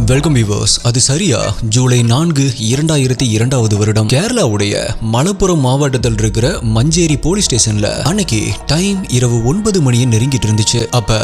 Welcome viewers. அது சரியா ஜூலை 4, 2002 வருடம் கேரளாவுடைய மலப்புரம் மாவட்டத்தில் இருக்கிற மஞ்சேரி போலீஸ் ஸ்டேஷன்ல அன்னைக்கு டைம் இரவு 9 மணியை நெருங்கிட்டு இருந்துச்சு. அப்ப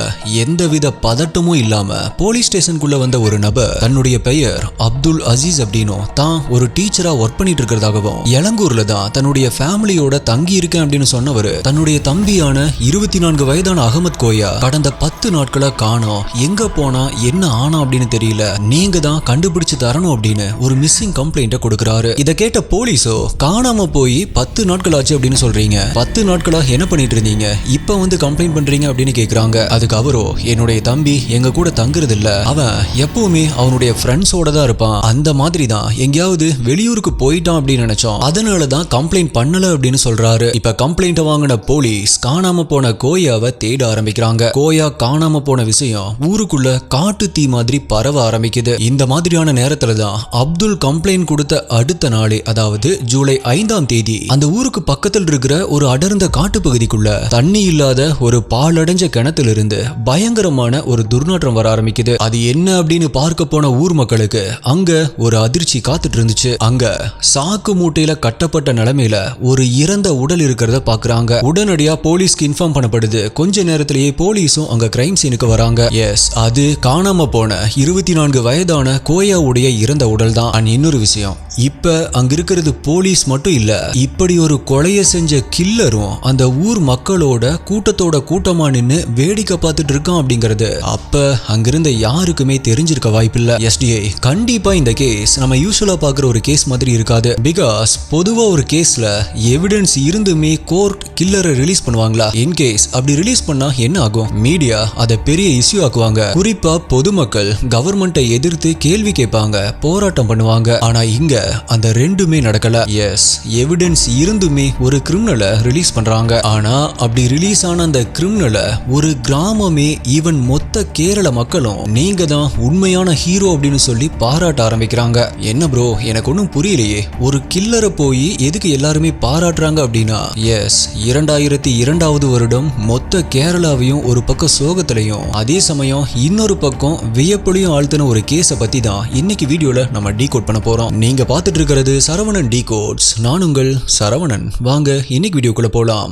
எந்தவித பதட்டமும் இல்லாம போலீஸ் ஸ்டேஷனுக்குள்ள வந்த ஒரு நபர் தன்னுடைய பெயர் அப்துல் அசீஸ் அப்படின்னும் தான் ஒரு டீச்சரா ஒர்க் பண்ணிட்டு இருக்கிறதாகவும் எலங்கூர்ல தான் தன்னுடைய ஃபேமிலியோட தங்கி இருக்கேன் அப்படின்னு சொன்னவர் தன்னுடைய தம்பியான 24 வயதான அகமது கோயா கடந்த 10 நாட்களா காணோம், எங்க போனா என்ன ஆனா அப்படின்னு தெரியல, நீங்க தான் கண்டுபிடிச்சு தரணும் அப்படின்னு ஒரு மிஸ்ஸிங் கம்ப்ளைண்ட கொடுக்கறாரு. இத கேட்ட போலீஸோ காணாம போய் 10 நாட்கள் ஆச்சு அப்படின்னு சொல்றீங்க, 10 நாட்களா என்ன பண்ணிட்டு இருந்தீங்க, இப்ப வந்து கம்ப்ளைண்ட் பண்றீங்க அப்படின்னு கேக்குறாங்க. அதுக்கு அவரோ என்னுடைய தம்பி எங்க கூட தங்குறது இல்ல, அவன் எப்பவுமே அவனுடைய ஃப்ரெண்ட்ஸோட தான் இருப்பான், அந்த மாதிரி தான் எங்கேயாவது வெளியூருக்கு போயிட்டான் அப்படின்னு நினைச்சோம், அதனாலதான் கம்ப்ளைண்ட் பண்ணல அப்படின்னு சொல்றாரு. இப்ப கம்ப்ளைண்ட் வாங்கின போலீஸ் காணாம போன கோயாவை தேட ஆரம்பிக்கிறாங்க. கோயா காணாம போன விஷயம் ஊருக்குள்ள காட்டு தீ மாதிரி பரவ ஆரம்பிக்குது. இந்த மாதிரியான நேரத்துல தான் அப்துல் கம்ப்ளைண்ட் கொடுத்த அடுத்த நாளே, அதாவது ஜூலை 5ஆம் தேதி அந்த ஊருக்கு பக்கத்தில் இருக்கிற ஒரு அடர்ந்த காட்டு பகுதிக்குள்ள தண்ணி இல்லாத ஒரு பாலடைஞ்ச கிணத்துல இருந்து பயங்கரமான ஒரு துர்நாற்றம் வர ஆரம்பிக்குது. அது என்ன அப்படின்னு பார்க்க போன ஊர் மக்களுக்கு அங்க ஒரு அதிர்ச்சி காத்துட்டு இருந்துச்சு. அங்க சாக்கு மூட்டையில கட்டப்பட்ட நிலைமையில ஒரு இறந்த உடல் இருக்கிறத பாக்குறாங்க. உடனடியா போலீஸ்க்கு இன்ஃபார்ம் பண்ணப்படுது. கொஞ்ச நேரத்திலேயே போலீஸும் அங்க கிரைம் சீனுக்கு வராங்க. எஸ், அது காணாம போன 24 வயதான கோயாவுடைய இறந்த உடல் தான். இன்னொரு விஷயம், இப்ப அங்க இருக்கிறது போலீஸ் மட்டும் இல்ல, இப்படி ஒரு கொலையை செஞ்ச கில்லரும் அந்த ஊர் மக்களோட கூட்டத்தோட கூட்டமா நின்னு வேடிக்கை பார்த்துட்டு இருக்கான் அப்படிங்கறது அப்ப அங்கிருந்த யாருக்குமே தெரிஞ்சிருக்க வாய்ப்பில்லை. எஸ்டிஐ கண்டிப்பா இந்த கேஸ் நம்ம யூசுவலா பாக்குற ஒரு கேஸ் மாதிரி இருக்காது. பிகாஸ் பொதுவா ஒரு கேஸ்ல எவிடன்ஸ் இருந்துமே கோர்ட் கில்லரை ரிலீஸ் பண்ணுவாங்களா? இன்கேஸ் அப்படி ரிலீஸ் பண்ணா என்ன ஆகும்? மீடியா அதை பெரிய இஷ்யூ ஆக்குவாங்க. குறிப்பா பொதுமக்கள் கவர்மெண்ட்டை எதிர்த்து கேள்வி கேட்பாங்க, போராட்டம் பண்ணுவாங்க. ஆனா இங்க அந்த ரெண்டுமே நடக்கல. எஸ், எவிடன்ஸ் இருந்துமே ஒரு கிரிமினலை ரிலீஸ் பண்றாங்க. ஆனா அப்படி ரிலீஸ் ஆன அந்த கிரிமினலை ஒரு கிராமமே, ஈவன் மொத்த கேரள மக்களும் நீங்க தான் உண்மையான ஹீரோ அப்படின்னு சொல்லி பாராட்ட ஆரம்பிக்கிறாங்க. என்ன ப்ரோ, எனக்கு ஒன்றும் புரியலையே, ஒரு கில்லரை போய் எதுக்கு எல்லாருமே பாராட்டுறாங்க அப்படின்னா, எஸ் 2002 வருடம் மொத்த கேரளாவையும் ஒரு பக்கம் சோகத்திலையும் அதே சமயம் இன்னொரு பக்கம் வியப்புலையும் ஆழ்த்தின ஒரு கேஸை பத்தி தான் இன்னைக்கு வீடியோல நம்ம டீகோட் பண்ண போறோம். நீங்க பார்த்துட்டு இருக்கிறது சரவணன் டீகோட்ஸ். நான் உங்கள் சரவணன். வாங்க இன்னைக்கு வீடியோக்குள்ள போலாம்.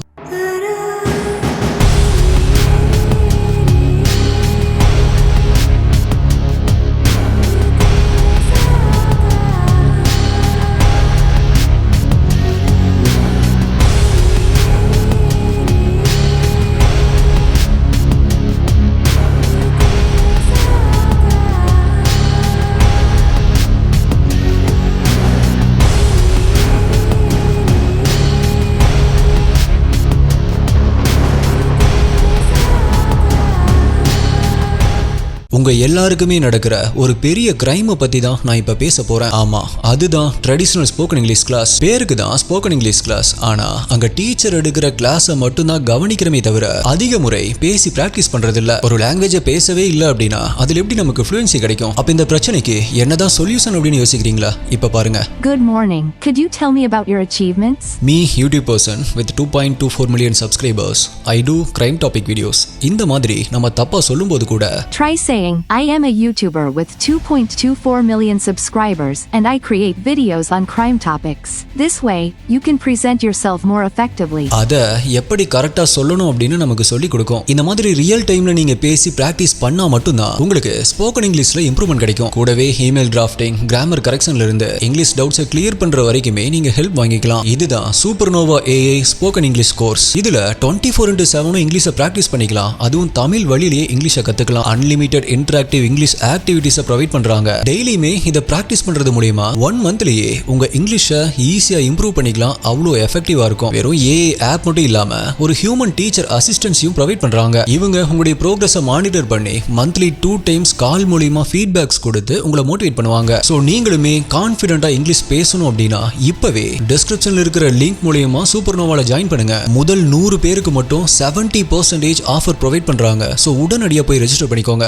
உங்க எல்லாருக்குமே நடக்கிற ஒரு பெரிய கிரைமை பத்தி தான் நான் இப்ப பேச போறேன். ஆமா, அதுதான் ட்ரெடிஷனல் ஸ்போக்கன் இங்கிலீஷ் கிளாஸ். பேருக்கு தான் ஸ்போக்கன் இங்கிலீஷ் கிளாஸ், ஆனா அங்க டீச்சர் எடுக்கிற கிளாஸை மட்டும் தான் கவனிக்கிறமே தவிர அதிக முறை பேசி பிராக்டிஸ் பண்றது இல்ல. ஒரு லாங்குவேஜை பேசவே இல்லை அப்படின்னா அதுல எப்படி நமக்கு ஃப்ளூயன்சி கிடைக்கும்? அப்ப இந்த பிரச்சனைக்கு என்னதான் சொல்யூஷன் அப்படின்னு யோசிக்கிறீங்களா? இப்ப பாருங்க. Good morning. Could you tell me about your achievements? Me, YouTube person with 2.24 million subscribers. I do crime topic videos. இந்த மாதிரி நம்ம தப்பா சொல்லும்போது கூட Try saying, I am a YouTuber with 2.24 million subscribers and I create videos on crime topics. This way, you can present yourself more effectively. அத எப்படி கரெக்டா சொல்லணும் அப்படின்னு நமக்கு சொல்லி கொடுக்கும். இந்த மாதிரி ரியல் டைம்ல நீங்க பேசி பிராக்டிஸ் பண்ணா மட்டும்தான் உங்களுக்கு ஸ்போக்கன் இங்கிலீஷ்ல இம்ப்ரூவ்மெண்ட் கிடைக்கும். கூடவே இமெயில் டிராஃப்டிங், கிராமர் கரெக்ஷன்ல இருந்து இங்கிலீஷ் டவுட்ஸை கிளியர் பண்ற வரைக்குமே நீங்க ஹெல்ப் வாங்கிக்கலாம். இதுதான் supernova AI spoken English course. இதுல 24/7 இங்கிலீஷை பிராக்டிஸ் பண்ணிக்கலாம். அதுவும் தமிழ் வழியிலேயே இங்கிலீஷை கத்துக்கலாம். அன்லிமிட்டெட் இன்டராக்டிவ் இங்கிலீஷ் ஆக்டிவிட்டிஸை ப்ரொவைட் பண்றாங்க. டெய்லியுமே இதை பிராக்டிஸ் பண்றது மூலமா 1 மந்த்லயே உங்க இங்கிலீஷை ஈஸியா இம்ப்ரூவ் பண்ணிக்கலாம். அவ்வளோ எஃபெக்டிவா இருக்கும். வெறும் AI ஆப் மட்டும் இல்லாம ஒரு ஹியூமன் டீச்சர் அசிஸ்டன்ஸையும் ப்ரொவைட் பண்றாங்க. இவங்க உங்களுடைய ப்ரோக்ரஸை மானிட்டர் பண்ணி மந்த்லி 2 டைம்ஸ் கால் மூலமா ஃபீட்பேக்ஸ் கொடுத்து உங்களை மோட்டிவேட் பண்ணுவாங்க. ஸோ நீங்களுமே கான்ஃபிடென்ட்டா இங்கிலீஷ் பேசணும் அப்படின்னா இப்பவே டிஸ்கிரிப்ஷன்ல இருக்கிற லிங்க் மூலமா சூப்பர்னோவால ஜாயின் பண்ணுங்க. முதல் 100 பேருக்கு மட்டும் 70% ஆஃபர் ப்ரொவைட் பண்றாங்க. ஸோ உடனடியாக போய் ரெஜிஸ்டர் பண்ணிக்கோங்க.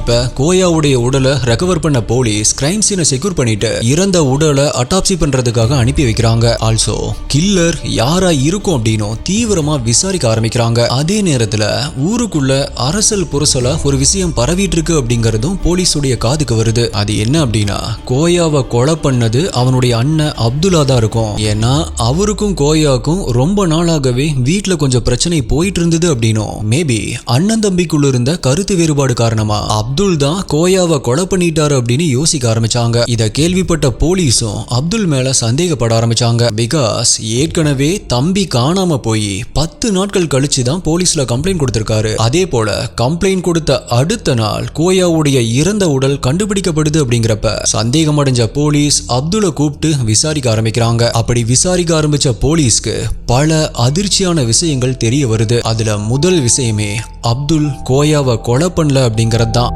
இப்ப கோயாவுடைய உடலை ரெக்கவர் பண்ண போலீஸ் கிரைம் சீனை செக்யூர் பண்ணிட்டு இறந்த உடலை அட்டாப்சி பண்றதுக்காக அனுப்பி வைக்கிறாங்க. ஆல்சோ கில்லர் யாரா இருக்கும் அப்படின்னும் தீவிரமா விசாரிக்க ஆரம்பிக்கிறாங்க. அதே நேரத்துல ஊருக்குள்ள அரசல் புரசலா ஒரு விஷயம் பரவிட்டு இருக்கு அப்படிங்கறதும் போலீஸுடைய காதுக்கு வருது. அது என்ன அப்படின்னா, கோயாவை கொலை பண்ணது அவனுடைய அண்ணன் அப்துல்லா தான் இருக்கும். ஏன்னா அவருக்கும் கோயாவுக்கும் ரொம்ப நாளாகவே வீட்டுல கொஞ்சம் பிரச்சனை போயிட்டு இருந்தது அப்படின்னும், மேபி அண்ணன் தம்பிக்குள்ள இருந்த கருத்து வேறுபாடு காரணமா அப்துல் தான் கோயாவை கொலை பண்ணிட்டாரு அப்படின்னு யோசிக்க ஆரம்பிச்சாங்க. இத கேள்விப்பட்ட போலீஸும் அப்துல் மேல சந்தேகப்பட ஆரம்பிச்சாங்க. பிகாஸ் ஏற்கனவே தம்பி காணாம போய் 10 நாட்கள் கழிச்சு தான் போலீஸ்ல கம்ப்ளைண்ட் கொடுத்திருக்காரு. அதே போல கம்ப்ளைண்ட் கொடுத்த அடுத்த நாள் கோயாவுடைய இறந்த உடல் கண்டுபிடிக்கப்படுது. அப்படிங்கிறப்ப சந்தேகம் அடைஞ்ச போலீஸ் அப்துல்லை கூப்பிட்டு விசாரிக்க ஆரம்பிக்கிறாங்க. அப்படி விசாரிக்க ஆரம்பிச்ச போலீஸ்க்கு பல அதிர்ச்சியான விஷயங்கள் தெரிய வருது. அதுல முதல் விஷயமே அப்துல் கோயாவை கொலை பண்ணல அப்படிங்கிறது தான்.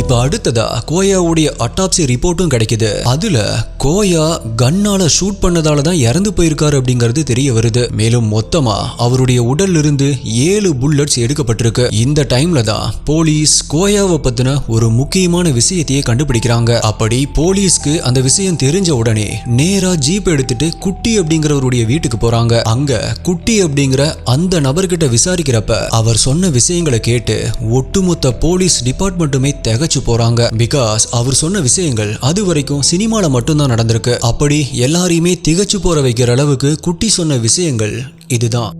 இப்ப அடுத்ததா கோயாவுடைய அட்டாப்சி ரிப்போர்ட்டும் கிடைக்குது. அதுல கோயா கன்னால ஷூட் பண்ணதால தான் இறந்து போயிருக்காரு அப்படிங்கிறது தெரிய வருது. மேலும் மொத்தமா அவருடைய உடல்ல இருந்து 7 புல்லட்ஸ் எடுக்கப்பட்டிருக்கு. இந்த டைம்ல தான் போலீஸ் கோயாவை பத்தின ஒரு முக்கியமான விஷயத்தையே கண்டுபிடிக்கிறாங்க. அப்படி போலீஸ்க்கு அந்த விஷயம் தெரிஞ்ச உடனே நேரா ஜீப் எடுத்துட்டு குட்டி அப்படிங்கிறவருடைய வீட்டுக்கு போறாங்க. அங்க குட்டி அப்படிங்கிற அந்த நபர்கிட்ட விசாரிக்கிறப்ப அவர் சொன்ன விஷயங்களை கேட்டு ஒட்டுமொத்த போலீஸ் டிபார்ட்மெண்ட்டுமே திகச்சு போறாங்க. பிகாஸ் அவர் சொன்ன விஷயங்கள் அது வரைக்கும் சினிமால மட்டும்தான் நடந்திருக்கு. அப்படி எல்லாரையுமே திகச்சு போற வைக்கிற அளவுக்கு குட்டி சொன்ன விஷயங்கள் இதுதான்.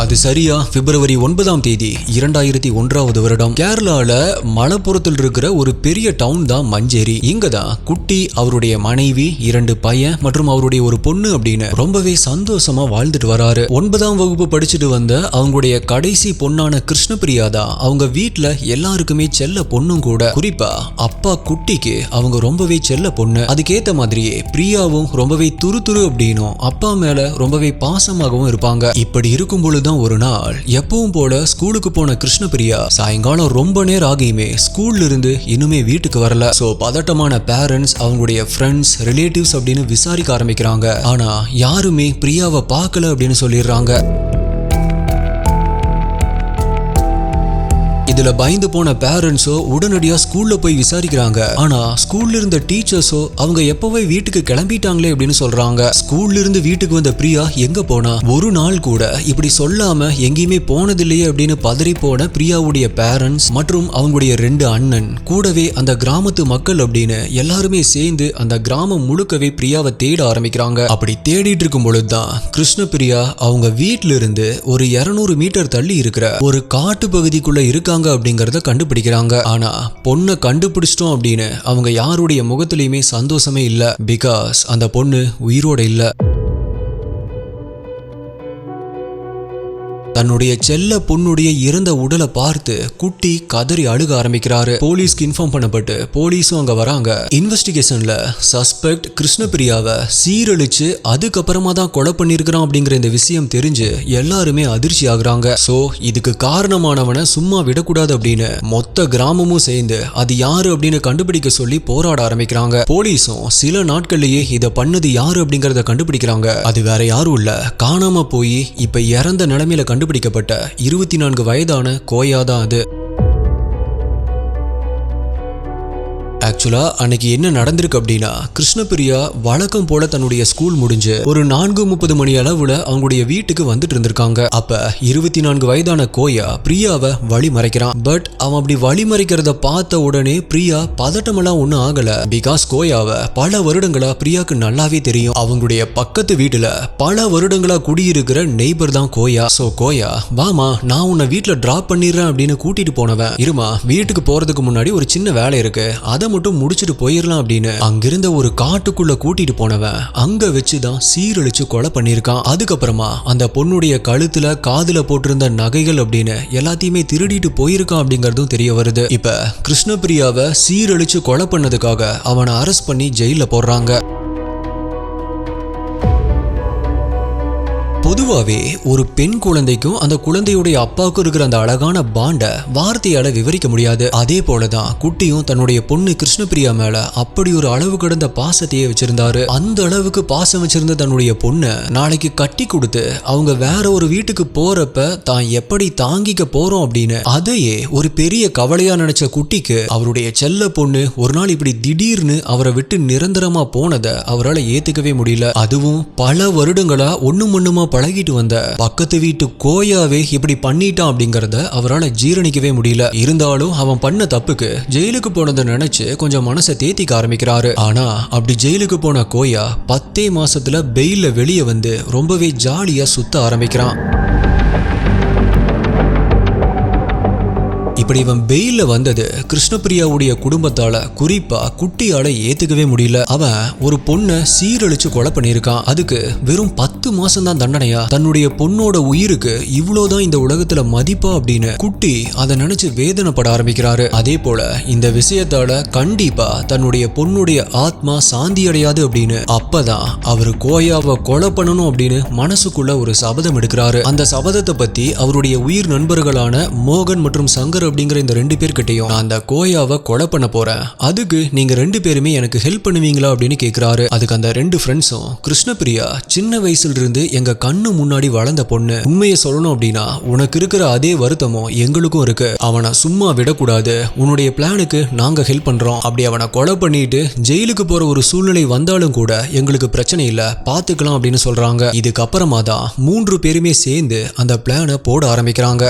அது சரியா பிப்ரவரி 9ஆம் தேதி 2001 வருடம் கேரளால மலப்புறத்தில் இருக்கிற ஒரு பெரிய டவுன் தான் மஞ்சேரி. இங்க தான் குட்டி அவருடைய மனைவி 2 பையன் மற்றும் அவருடைய ஒரு பொண்ணு அப்படின்னு ரொம்பவே சந்தோஷமா வாழ்ந்துட்டு வராரு. 9ஆம் வகுப்பு படிச்சுட்டு வந்த அவங்களுடைய கடைசி பொண்ணான கிருஷ்ணபிரியா தான் அவங்க வீட்டுல எல்லாருக்குமே செல்ல பொண்ணும் கூட. குறிப்பா அப்பா குட்டிக்கு அவங்க ரொம்பவே செல்ல பொண்ணு. அதுக்கேத்த மாதிரியே பிரியாவும் ரொம்பவே துரு அப்படின்னும் அப்பா மேல ரொம்பவே பாசமாகவும் இருப்பாங்க. இப்படி இருக்கும் பொழுது ஒரு நாள் எப்பவும் போல ஸ்கூலுக்கு போன கிருஷ்ணபிரியா சாயங்காலம் ரொம்ப நேரம் ஆகியுமே ஸ்கூல்ல இருந்து இன்னுமே வீட்டுக்கு வரல. சோ பதட்டமான பேரண்ட்ஸ் அவங்களுடைய ஃப்ரெண்ட்ஸ் ரிலேட்டிவ்ஸ் அப்படின்னு விசாரிக்க ஆரம்பிக்கிறாங்க. ஆனா யாருமே பிரியாவை பார்க்கல அப்படின்னு சொல்லிடுறாங்க. இதுல பயந்து போன பேரண்ட்ஸோ உடனடியா ஸ்கூல்ல போய் விசாரிக்கிறாங்க. ஆனா ஸ்கூல்ல இருந்த டீச்சர்ஸோ அவங்க எப்பவே வீட்டுக்கு கிளம்பிட்டாங்களே அப்படின்னு சொல்றாங்க. ஸ்கூல்ல இருந்து வீட்டுக்கு வந்த பிரியா எங்க போனா, ஒரு நாள் கூட இப்படி சொல்லாம எங்கேயுமே போனதில்லையே அப்படின்னு பதறி போன பிரியாவுடைய பேரண்ட்ஸ் மற்றும் அவங்களுடைய 2 அண்ணன் கூடவே அந்த கிராமத்து மக்கள் அப்படின்னு எல்லாருமே சேர்ந்து அந்த கிராமம் முழுக்கவே பிரியாவை தேட ஆரம்பிக்கிறாங்க. அப்படி தேடிட்டு இருக்கும் பொழுதுதான் கிருஷ்ணபிரியா அவங்க வீட்டுல இருந்து ஒரு 200 மீட்டர் தள்ளி இருக்கிற ஒரு காட்டு பகுதிக்குள்ள இருக்காங்க அப்படிங்கறத கண்டுபிடிக்கிறாங்க. ஆனா பொண்ணை கண்டுபிடிச்சிட்டோம் அப்படின்னு அவங்க யாருடைய முகத்திலயுமே சந்தோஷமே இல்ல. பிகாஸ் அந்த பொண்ணு உயிரோட இல்ல. தன்னுடைய செல்ல பொண்ணுடைய இறந்த உடலை பார்த்து குட்டி கதறி அழுக ஆரம்பிக்கிறாரு. போலீஸ்க்கு இன்ஃபார்ம் பண்ணப்பட்டு போலீஸும் அங்க வராங்க. இன்வெஸ்டிகேஷன்ல சஸ்பெக்ட் கிருஷ்ணபிரியாவை சீரழிச்சு அதுக்கப்புறமா தான் கொலை பண்ணிருக்கிறான் அப்படிங்கிற இந்த விஷயம் தெரிஞ்சு எல்லாருமே அதிர்ச்சி ஆகுறாங்க. சோ இதுக்கு காரணமானவனை சும்மா விடக்கூடாது அப்படின்னு மொத்த கிராமமும் சேர்ந்து அது யாரு அப்படின்னு கண்டுபிடிக்க சொல்லி போராட ஆரம்பிக்கிறாங்க. போலீஸும் சில நாட்கள்லயே இதை பண்ணது யாரு அப்படிங்கறத கண்டுபிடிக்கிறாங்க. அது வேற யாரும் இல்ல, காணாம போய் இப்ப இறந்த நிலைமையில கண்டுபிடிக்கப்பட்ட 24 வயதான கோயா தான் அது. ஆக்சுவலா அன்னைக்கு என்ன நடந்திருக்கு அப்படின்னா, கிருஷ்ணபிரியா வழக்கம் போல தன்னுடைய ஸ்கூல் முடிஞ்சு ஒரு 4:30 மணி அளவுல அவங்களுடைய வீட்டுக்கு வந்துட்டு இருந்திருக்காங்க. அப்ப 24 வயதான கோயா பிரியாவை வழி மறைக்கிறான். பட் அவன் அப்படி வழி மறைக்கிறத பார்த்த உடனே பிரியா பதட்டமெல்லாம் ஒன்னும் ஆகல. பிகாஸ் கோயாவை பல வருடங்களா பிரியாக்கு நல்லாவே தெரியும். அவங்களுடைய பக்கத்து வீட்டுல பல வருடங்களா குடியிருக்கிற நெய்பர் தான் கோயா. சோ கோயா, வாமா நான் உன்னை வீட்டுல டிராப் பண்ணிடுறேன் அப்படின்னு கூட்டிட்டு போனவன், இருமா வீட்டுக்கு போறதுக்கு முன்னாடி ஒரு சின்ன வேலை இருக்கு, அதை மட்டும் முடிச்சிட்டு போயிடலாம் அப்படின்னு அங்கிருந்த ஒரு காட்டுக்குள்ள கூட்டிட்டு போனவன் அங்க வச்சுதான் சீரழிச்சு கொலை பண்ணிருக்கான். அதுக்கப்புறமா அந்த பொண்ணுடைய கழுத்துல காதுல போட்டிருந்த நகைகள் அப்படின்னு எல்லாத்தையுமே திருடிட்டு போயிருக்கான் அப்படிங்கறதும் தெரிய வருது. இப்ப கிருஷ்ணபிரியாவை சீரழிச்சு கொலை பண்ணதுக்காக அவனை அரெஸ்ட் பண்ணி ஜெயில போடுறாங்க. பொதுவாவே ஒரு பெண் குழந்தைக்கும் அந்த குழந்தையுடைய அப்பாவுக்கும் இருக்கிற அந்த அழகான பாண்ட வார்த்தையால விவரிக்க முடியாது. அதே போலதான் குட்டியும் தன்னுடைய பொண்ணு கிருஷ்ணபிரியா மேல அப்படி ஒரு அளவு கடந்த பாசத்தையே வச்சிருந்தாரு. அந்த அளவுக்கு பாசம் வச்சிருந்த தன்னுடைய பொண்ணு நாளைக்கு கட்டி கொடுத்து அவங்க வேற ஒரு வீட்டுக்கு போறப்ப தான் எப்படி தாங்கிக்க போறோம் அப்படின்னு அதையே ஒரு பெரிய கவலையா நினைச்ச குட்டிக்கு அவருடைய செல்ல பொண்ணு ஒரு நாள் இப்படி திடீர்னு அவரை விட்டு நிரந்தரமா போனதை அவரால் ஏத்துக்கவே முடியல. அதுவும் பல வருடங்களா ஒண்ணுமா பழகிட்டு வந்த பக்கத்து வீட்டு கோயாவே இப்படி பண்ணிட்டான் அப்படிங்கறத அவரால் ஜீரணிக்கவே முடியல. இருந்தாலும் அவன் பண்ண தப்புக்கு ஜெயிலுக்கு போனதை நினைச்சு கொஞ்சம் மனசை தேத்திக்க ஆரம்பிக்கிறாரு. ஆனா அப்படி ஜெயிலுக்கு போன கோயா 10 மாசத்துல பெயில்ல வெளியே வந்து ரொம்பவே ஜாலியா சுத்த ஆரம்பிக்கிறான். இப்படி இவன் பெயில்ல வந்தது கிருஷ்ணபிரியாவுடைய குடும்பத்தால குறிப்பா குட்டியால ஏத்துக்கவே முடியல. அவன் ஒரு பொண்ணை சீரழிச்சு கொலை பண்ணியிருக்கான். அதுக்கு வெறும் 10 மாசம் தான் தண்டனையா? தன்னுடைய பொண்ணோட உயிருக்கு இவ்வளவுதான் இந்த உலகத்துல மதிப்பா அப்படின்னு குட்டி அதை நினைச்சு வேதனைப்பட ஆரம்பிக்கிறாரு. அதே போல இந்த விஷயத்தால கண்டிப்பா தன்னுடைய பொண்ணுடைய ஆத்மா சாந்தி அடையாது அப்படின்னு அப்பதான் அவரு கோயாவை கொலை பண்ணணும் அப்படின்னு மனசுக்குள்ள ஒரு சபதம் எடுக்கிறாரு. அந்த சபதத்தை பத்தி அவருடைய உயிர் நண்பர்களான மோகன் மற்றும் சங்கர் அப்படிங்கிற இந்த 2 பேர்கிட்டையும் நான் அந்த கோயாவை கொலை பண்ண போறேன், அதுக்கு நீங்க 2 பேருமே எனக்கு ஹெல்ப் பண்ணுவீங்களா அப்படின்னு கேட்கிறாரு. அதுக்கு அந்த 2 ஃப்ரெண்ட்ஸும் கிருஷ்ணபிரியா சின்ன வயசுல இருந்து எங்க கண்ணு முன்னாடி வளர்ந்த பொண்ணு, உண்மையை சொல்லணும் அப்படின்னா உனக்கு இருக்கிற அதே வருத்தமும் எங்களுக்கும் இருக்கு, அவனை சும்மா விடக்கூடாது, உன்னுடைய பிளானுக்கு நாங்க ஹெல்ப் பண்றோம், அப்படி அவனை கொலை பண்ணிட்டு ஜெயிலுக்கு போற ஒரு சூழ்நிலை வந்தாலும் கூட எங்களுக்கு பிரச்சனை இல்ல, பாத்துக்கலாம் அப்படின்னு சொல்றாங்க. இதுக்கப்புறமா தான் 3 பேருமே சேர்ந்து அந்த பிளானை போட ஆரம்பிக்கிறாங்க.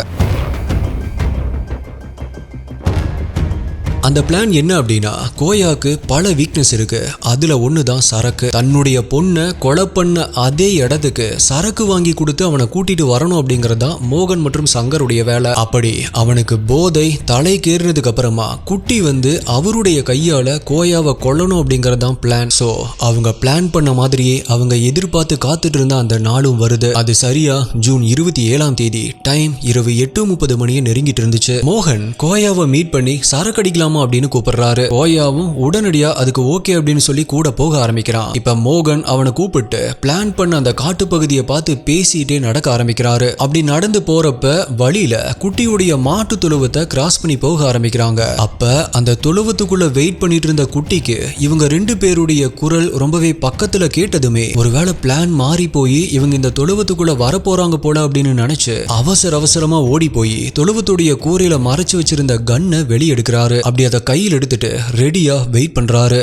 அந்த பிளான் என்ன அப்படின்னா, கோயாக்கு பல வீக்னஸ் இருக்கு. அதுல ஒண்ணுதான் சரக்கு. தன்னுடைய பொண்ணை கொலை பண்ண அதே இடத்துக்கு சரக்கு வாங்கி கொடுத்து அவனை கூட்டிட்டு வரணும் அப்படிங்கறதா மோகன் மற்றும் சங்கருடைய வேலை. அப்படி அவனுக்கு போதை தலைக்கேறினதுக்கு அப்புறமா குட்டி வந்து அவருடைய கையால கோயாவை கொல்லணும் அப்படிங்கறதான் பிளான். சோ அவங்க பிளான் பண்ண மாதிரியே அவங்க எதிர்பார்த்து காத்துட்டு இருந்த அந்த நாளும் வருது. அது சரியா ஜூன் 27ஆம் தேதி டைம் இரவு 8:30 மணியை நெருங்கிட்டு இருந்துச்சு. மோகன் கோயாவை மீட் பண்ணி சரக்கு அடிக்கலாம் அப்படின்னு கூப்பிடுறாரு. கோயாவும் உடனடியா அதுக்கு ஓகே அப்படின்னு சொல்லி கூட போக ஆரம்பிக்கிறான். இப்ப மோகன் அவனை கூப்பிட்டு பிளான் பண்ண அந்த காட்டு பகுதியை பார்த்து பேசிட்டே நடக்க ஆரம்பிக்கிறாரு. அப்படி நடந்து போறப்ப வழியில குட்டியுடைய மாட்டு தொழுவத்தை கிராஸ் பண்ணி போக ஆரம்பிக்கிறாங்க. அப்ப அந்த தொழுவத்துக்குள்ள வெயிட் பண்ணிட்டு இருந்த குட்டிக்கு இவங்க 2 பேருடைய குரல் ரொம்பவே பக்கத்துல கேட்டதுமே ஒருவேளை பிளான் மாறி போய் இவங்க இந்த தொழுவத்துக்குள்ள வரப்போறாங்க போல அப்படின்னு நினைச்சு அவசரமா ஓடி போய் தொழுவத்துடைய கூரையில மறைச்சு வச்சிருந்த கன்னை வெளியெடுக்கிறாரு. அப்படி அதை கையில் எடுத்துட்டு ரெடியா வெயிட் பண்றாரு.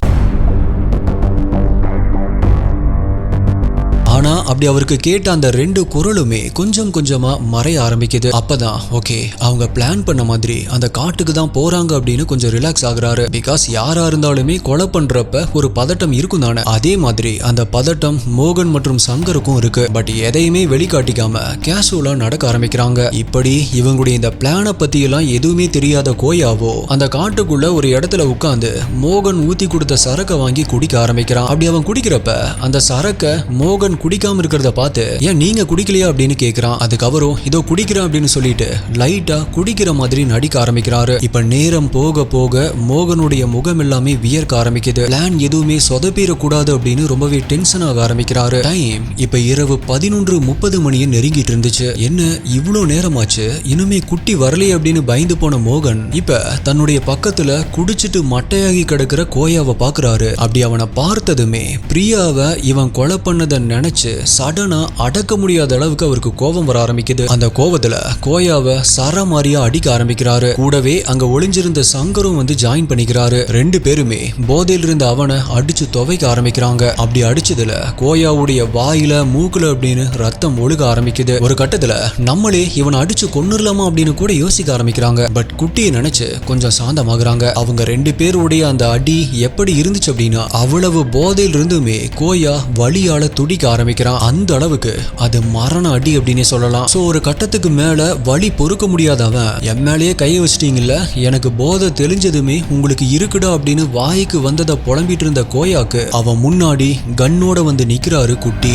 ஆனா அப்படி அவருக்கு கேட்ட அந்த 2 குரலுமே கொஞ்சம் கொஞ்சமா மறைய ஆரம்பிக்குது. அப்பதான் ஓகே அவங்க பிளான் பண்ண மாதிரி அந்த காட்டுக்கு தான் போறாங்க அப்படின்னு கொஞ்சம் ரிலாக்ஸ் ஆகுறாரு. பிகாஸ் யாரா இருந்தாலுமே கொலை பண்றப்ப ஒரு பதட்டம் இருக்கும் தானே, அதே மாதிரி அந்த பதட்டம் மோகன் மற்றும் சங்கருக்கும் இருக்கு. பட் எதையுமே வெளிக்காட்டிக்காம கேஷுவலா நடக்க ஆரம்பிக்கிறாங்க. இப்படி இவங்களுடைய இந்த பிளானை பத்தி எல்லாம் எதுவுமே தெரியாத கோயாவோ அந்த காட்டுக்குள்ள ஒரு இடத்துல உட்கார்ந்து மோகன் ஊத்தி கொடுத்த சரக்கை வாங்கி குடிக்க ஆரம்பிக்கிறான். அப்படி அவன் குடிக்கிறப்ப அந்த சரக்கை மோகன் குடிக்காம இருக்கிறத பார்த்து ஏன் நீங்க குடிக்கலையா அப்படின்னு கேக்குறான். அதுக்கு அவரும் இதோ குடிக்கிறேன் அப்படின்னு சொல்லிட்டு லைட்டா குடிக்கிற மாதிரி நடிக்க ஆரம்பிக்கிறாரு. இப்ப நேரம் போக போக மோகனுடைய முகம் எல்லாமே வியர்க்க ஆரம்பிக்குது. பிளான் எதுவுமே சொதப்பிட கூடாது அப்படின்னு ரொம்பவே டென்ஷன் ஆக ஆரம்பிக்கிறாரு. டைம் இப்ப இரவு 11:30 மணியை நெருங்கிட்டு இருந்துச்சு. என்ன இவ்வளவு நேரமாச்சு, இன்னுமே குட்டி வரலையே அப்படின்னு பயந்து போன மோகன் இப்ப தன்னுடைய பக்கத்துல குடிச்சிட்டு மட்டையாகி கிடக்கிற கோயாவை பாக்குறாரு. அப்படி அவனை பார்த்ததுமே பிரியாவை இவன் கொலை பண்ணதை நினைச்சு சடனா அடக்க முடியாத அளவுக்கு அவருக்கு கோபம் வர ஆரம்பிக்குது. அந்த கோபத்துல கோயாவை சரமாரியா அடிக்க ஆரம்பிக்கிறாரு. கூடவே அங்க ஒளிஞ்சிருந்த சங்கரும் வந்து ஜாயின் பண்ணிக்கிறாரு. 2 பேருமே போதையில இருந்த அவனை அடிச்சு துவைக்க ஆரம்பிக்கிறாங்க. அப்படி அடிச்சதுல கோயாவுடைய வாயில மூக்குல அப்படின்னு ரத்தம் ஒழுக ஆரம்பிக்குது. ஒரு கட்டத்துல நம்மளே இவனை அடிச்சு கொன்னுடலாமா அப்படின்னு கூட யோசிக்க ஆரம்பிக்கிறாங்க. பட் குட்டியை நினைச்சு கொஞ்சம் சாந்தமாகறாங்க. அவங்க 2 பேருடைய அந்த அடி எப்படி இருந்துச்சு அப்படின்னா அவ்வளவு போதையில இருந்துமே கோயா வலியால துடிக்க ஆரம்பிக்கிறான். அந்த அளவுக்கு அது மரண அடி அப்படின்னு சொல்லலாம். சோ ஒரு கட்டத்துக்கு மேல வலி பொறுக்க முடியாதவன் என் மேலேயே கையை வச்சிட்டீங்கல்ல, எனக்கு போதை தெளிஞ்சதுமே உங்களுக்கு இருக்குடா அப்படின்னு வாய்க்கு வந்ததை புலம்பிட்டு இருந்த கோயாக்கு அவன் முன்னாடி கன்னோட வந்து நிக்கிறாரு குட்டி.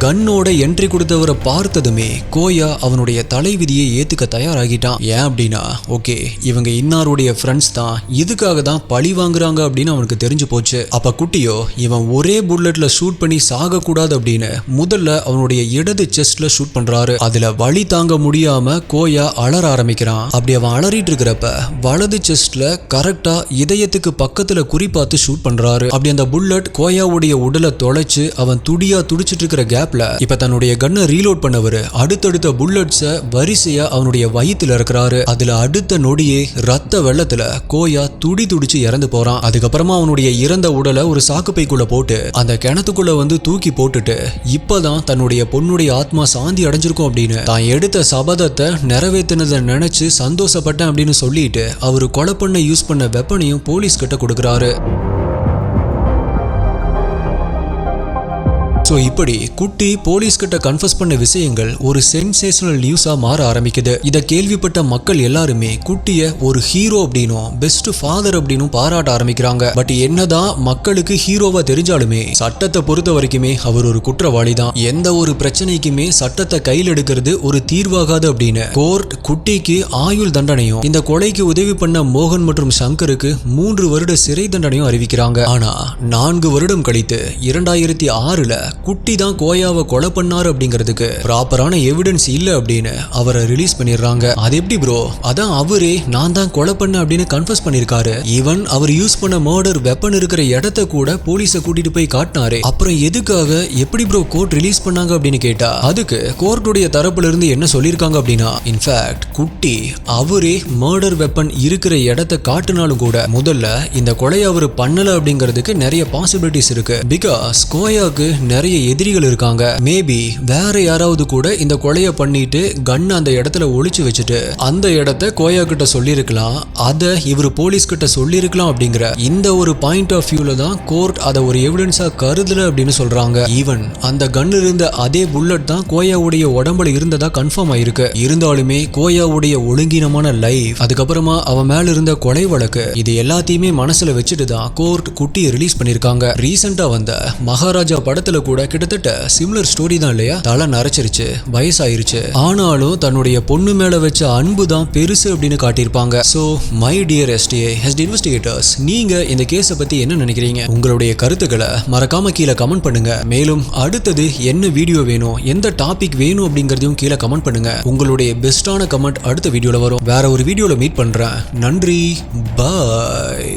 கன்னோட என்ட்ரி கொடுத்தவரை பார்த்ததுமே கோயா அவனுடைய தலைவிதியை ஏத்துக்க தயாராகிட்டான். ஏன் அப்படின்னா ஓகே இவங்க இன்னாருடைய ஃப்ரெண்ட்ஸ் தான், இதுக்காக தான் பழி வாங்குறாங்க அப்படின்னு அவனுக்கு தெரிஞ்சு போச்சு. அப்ப குட்டியோ இவன் ஒரே புல்லட்ல ஷூட் பண்ணி சாக கூடாது அப்படின்னு முதல்ல அவனுடைய இடது செஸ்ட்ல ஷூட் பண்றாரு. அதுல வலி தாங்க முடியாம கோயா அலற ஆரம்பிக்கிறான். அப்படி அவன் அலறிட்டு இருக்கிறப்ப வலது செஸ்ட்ல கரெக்டா இதயத்துக்கு பக்கத்துல குறிப்பாத்து ஷூட் பண்றாரு. அப்படி அந்த புல்லட் கோயாவுடைய உடலை தொலைச்சு அவன் துடியா துடிச்சிட்டு இருக்கிற கேப்ல இப்ப தன்னுடைய கன்னை ரீலோட் பண்ணவரு அடுத்தடுத்த புல்லட்ஸ வரிசையா அவனுடைய வயித்துல இருக்கிறாரு. அதுல அடுத்த நொடியே ரத்த வெள்ளத்துல கோயா துடி துடிச்சு இறந்து போறான். அதுக்கப்புறமா அவனுடைய இறந்த உடலை ஒரு சாக்குப்பைக்குள்ள போட்டு அந்த கிணத்துக்குள்ள வந்து தூக்கி போட்டுட்டு இப்பதான் தன்னுடைய பொண்ணுடைய ஆத்மா சாந்தி அடைஞ்சிருக்கும் அப்படின்னு தான் எடுத்த சபதத்தை நிறைவேற்றினதை நினைச்சு சந்தோஷப்பட்டேன் அப்படின்னு சொல்லிட்டு அவரு கொலை பண்ண யூஸ் பண்ண வெப்பனையும் போலீஸ் கிட்ட கொடுக்கறாரு. ஸோ இப்படி குட்டி போலீஸ் கிட்ட கன்ஃபஸ் பண்ண விஷயங்கள் ஒரு சென்சேஷனல் நியூஸா மாற ஆரம்பிக்குது. இதை கேள்விப்பட்ட மக்கள் எல்லாருமே குட்டிய ஒரு ஹீரோ அப்படின்னும் பெஸ்ட் ஃபாதர் அப்படின்னும் பாராட்ட ஆரம்பிக்கிறாங்க. பட் என்னதான் மக்களுக்கு ஹீரோவா தெரிஞ்சாலுமே சட்டத்தை பொறுத்த வரைக்குமே அவர் ஒரு குற்றவாளி தான். எந்த ஒரு பிரச்சனைக்குமே சட்டத்தை கையில் எடுக்கிறது ஒரு தீர்வாகாது அப்படின்னு கோர்ட் குட்டிக்கு ஆயுள் தண்டனையும் இந்த கொலைக்கு உதவி பண்ண மோகன் மற்றும் சங்கருக்கு 3 வருட சிறை தண்டனையும் அறிவிக்கிறாங்க. ஆனா 4 வருடம் கழித்து 2006ல குட்டி தான் கோயாவை கொலை பண்ணாரு அப்படிங்கிறதுக்கு ப்ராப்பரான எவிடன்ஸ் இல்ல அப்படின்னு அவரை ரிலீஸ் பண்ணிடுறாங்க. அது எப்படி ப்ரோ, அதான் அவரே நான் தான் கொலை பண்ண அப்படின்னு கன்ஃபஸ் பண்ணிருக்காரு. ஈவன் அவர் யூஸ் பண்ண மர்டர் வெப்பன் இருக்கிற இடத்த கூட போலீஸை கூட்டிட்டு போய் காட்டினாரு. அப்புறம் எதுக்காக எப்படி ப்ரோ கோர்ட் ரிலீஸ் பண்ணாங்க அப்படின்னு கேட்டா அதுக்கு கோர்ட்டுடைய தரப்புல இருந்து என்ன சொல்லியிருக்காங்க அப்படின்னா இன்ஃபேக்ட் குட்டி அவரே மர்டர் வெப்பன் இருக்கிற இடத்த காட்டினாலும் கூட முதல்ல இந்த கொலையை அவர் பண்ணல அப்படிங்கிறதுக்கு நிறைய பாசிபிலிட்டிஸ் இருக்கு. பிகாஸ் கோயாவுக்கு நிறைய எதிரிகள் இருக்காங்க. மேபி வேற யாராவது கூட இந்த கொலையை பண்ணிட்டு கன் அந்த இடத்துல ஒளிச்சு வச்சுட்டு அந்த இடத்த கோயா கிட்ட சொல்லியிருக்கலாம், அதை இவர் போலீஸ் கிட்ட சொல்லியிருக்கலாம் அப்படிங்கிற இந்த ஒரு பாயிண்ட் ஆஃப் வியூல தான் கோர்ட் அதை ஒரு எவிடன்ஸா கருதல அப்படின்னு சொல்றாங்க. ஈவன் அந்த கன் இருந்த அதே புல்லட் தான் கோயாவுடைய உடம்புல இருந்ததா கன்ஃபார்ம் ஆயிருக்கு. இருந்தாலுமே கோயாவுடைய ஒழுங்கீனமான லைஃப் அதுக்கப்புறமா அவன் மேல இருந்த கொலை வழக்கு இது எல்லாத்தையுமே மனசுல வச்சுட்டு தான் கோர்ட் குட்டியை ரிலீஸ் பண்ணிருக்காங்க. ரீசெண்டா வந்த மகாராஜா படத்துல கூட கிட்டத்தட்ட சிமிலர் ஸ்டோரி தான் இல்லையா? தலை நரைச்சிருச்சு, வயசாயிருச்சு, ஆனாலும் தன்னுடைய பொண்ணு மேல வச்ச அன்பு தான் பெருசு அப்படின்னு காட்டியிருப்பாங்க. So my dear STA investigators, நீங்க இந்த கேஸை பத்தி என்ன நினைக்கிறீங்க? உங்களுடைய கருத்துக்களை மறக்காம கீழே கமெண்ட் பண்ணுங்க. மேலும் அடுத்தது என்ன வீடியோ வேணும், எந்த டாபிக் வேணும் அப்படிங்கறதையும் கீழே கமெண்ட் பண்ணுங்க. உங்களுடைய பெஸ்டான கமெண்ட் அடுத்த வீடியோல வரும். வேற ஒரு வீடியோல மீட் பண்றேன். நன்றி, பாய்.